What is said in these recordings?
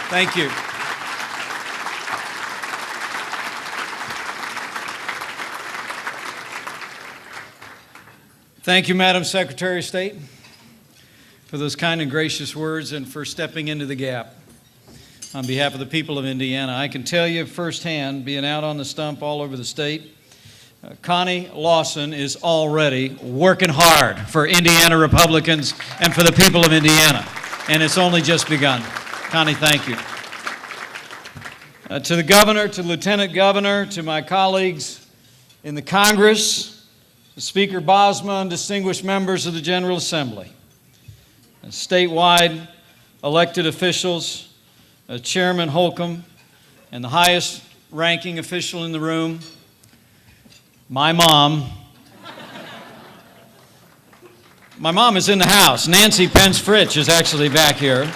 Thank you. Thank you, Madam Secretary of State, for those kind and gracious words and for stepping into the gap. On behalf of the people of Indiana, I can tell you firsthand, being out on the stump all over the state, Connie Lawson is already working hard for Indiana Republicans and for the people of Indiana, and it's only just begun. Connie, thank you. To the governor, to Lieutenant Governor, to my colleagues in the Congress, to Speaker Bosma, and distinguished members of the General Assembly, statewide elected officials, Chairman Holcomb, and the highest ranking official in the room, my mom. My mom is in the house. Nancy Pence Fritch is actually back here.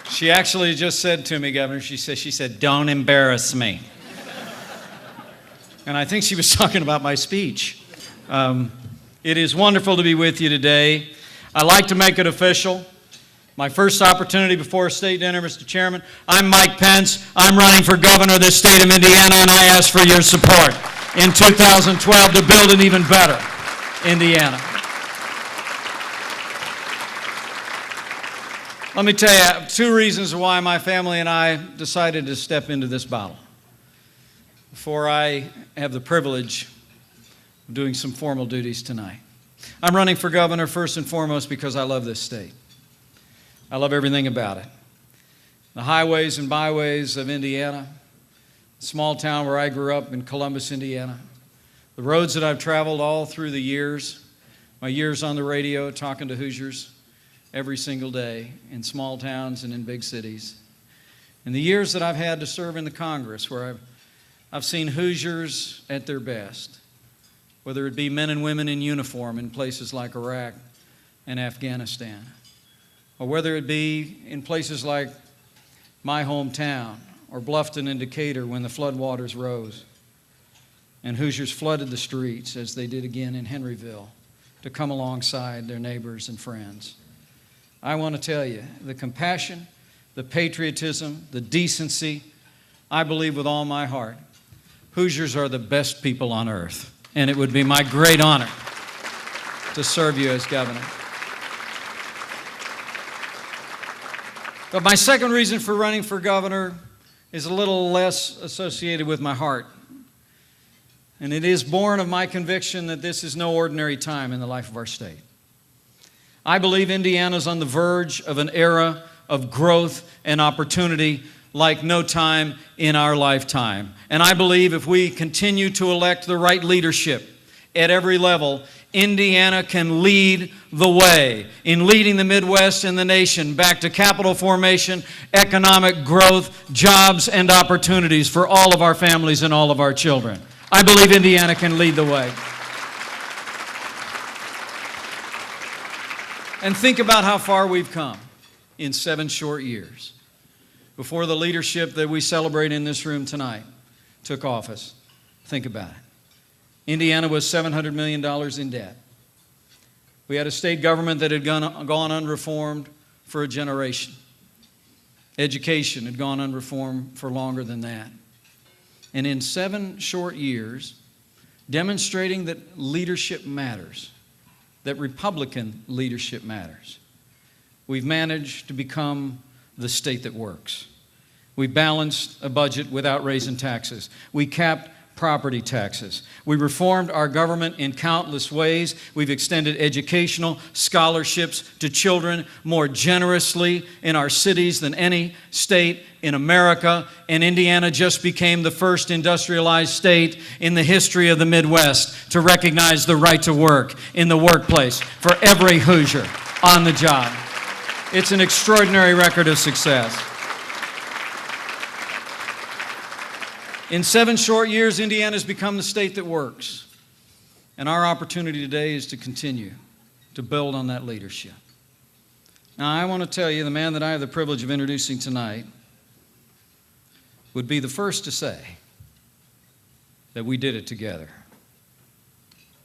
She actually just said to me, Governor, she said, "Don't embarrass me." And I think she was talking about my speech. It is wonderful to be with you today. I'd like to make it official. My first opportunity before a state dinner, Mr. Chairman. I'm Mike Pence. I'm running for governor of this state of Indiana, and I ask for your support in 2012 to build an even better Indiana. Let me tell you 2 reasons why my family and I decided to step into this battle before I have the privilege of doing some formal duties tonight. I'm running for governor first and foremost because I love this state. I love everything about it. The highways and byways of Indiana, the small town where I grew up in Columbus, Indiana, the roads that I've traveled all through the years, my years on the radio talking to Hoosiers every single day in small towns and in big cities, and the years that I've had to serve in the Congress where I've seen Hoosiers at their best, whether it be men and women in uniform in places like Iraq and Afghanistan, or whether it be in places like my hometown or Bluffton and Decatur when the floodwaters rose and Hoosiers flooded the streets as they did again in Henryville to come alongside their neighbors and friends. I want to tell you, the compassion, the patriotism, the decency, I believe with all my heart, Hoosiers are the best people on earth, and it would be my great honor to serve you as governor. But my second reason for running for governor is a little less associated with my heart, and it is born of my conviction that this is no ordinary time in the life of our state. I believe Indiana's on the verge of an era of growth and opportunity like no time in our lifetime. And I believe if we continue to elect the right leadership at every level, Indiana can lead the way in leading the Midwest and the nation back to capital formation, economic growth, jobs, and opportunities for all of our families and all of our children. I believe Indiana can lead the way. And think about how far we've come in 7 short years. Before the leadership that we celebrate in this room tonight took office, think about it. Indiana was $700 million in debt. We had a state government that had gone unreformed for a generation. Education had gone unreformed for longer than that. And in 7 short years, demonstrating that leadership matters, that Republican leadership matters, we've managed to become the state that works. We balanced a budget without raising taxes. We capped property taxes. We reformed our government in countless ways. We've extended educational scholarships to children more generously in our cities than any state in America. And Indiana just became the first industrialized state in the history of the Midwest to recognize the right to work in the workplace for every Hoosier on the job. It's an extraordinary record of success. In 7 short years, Indiana's become the state that works. And our opportunity today is to continue to build on that leadership. Now, I want to tell you, the man that I have the privilege of introducing tonight would be the first to say that we did it together.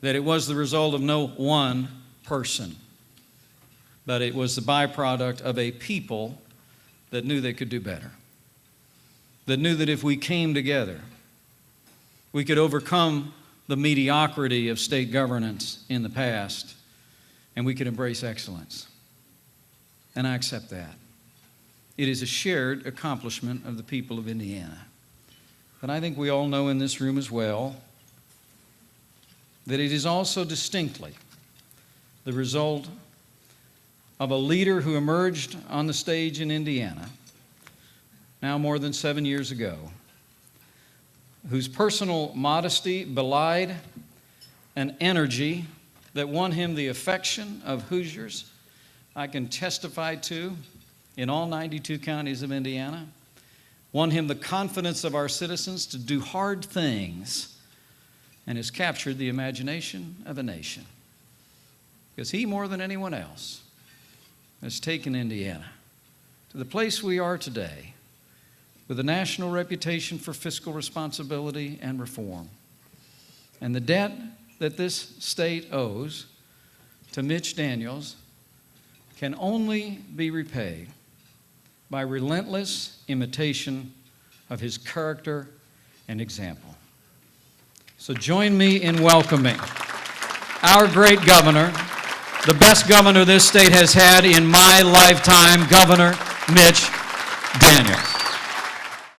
that it was the result of no one person, but it was the byproduct of a people that knew they could do better, that knew that if we came together, we could overcome the mediocrity of state governance in the past, and we could embrace excellence. And I accept that. It is a shared accomplishment of the people of Indiana. But I think we all know in this room as well that it is also distinctly the result of a leader who emerged on the stage in Indiana now more than 7 years ago, whose personal modesty belied an energy that won him the affection of Hoosiers I can testify to in all 92 counties of Indiana, won him the confidence of our citizens to do hard things, and has captured the imagination of a nation. Because he, more than anyone else, has taken Indiana to the place we are today, with a national reputation for fiscal responsibility and reform. And the debt that this state owes to Mitch Daniels can only be repaid by relentless imitation of his character and example. So join me in welcoming our great governor, the best governor this state has had in my lifetime, Governor Mitch Daniels.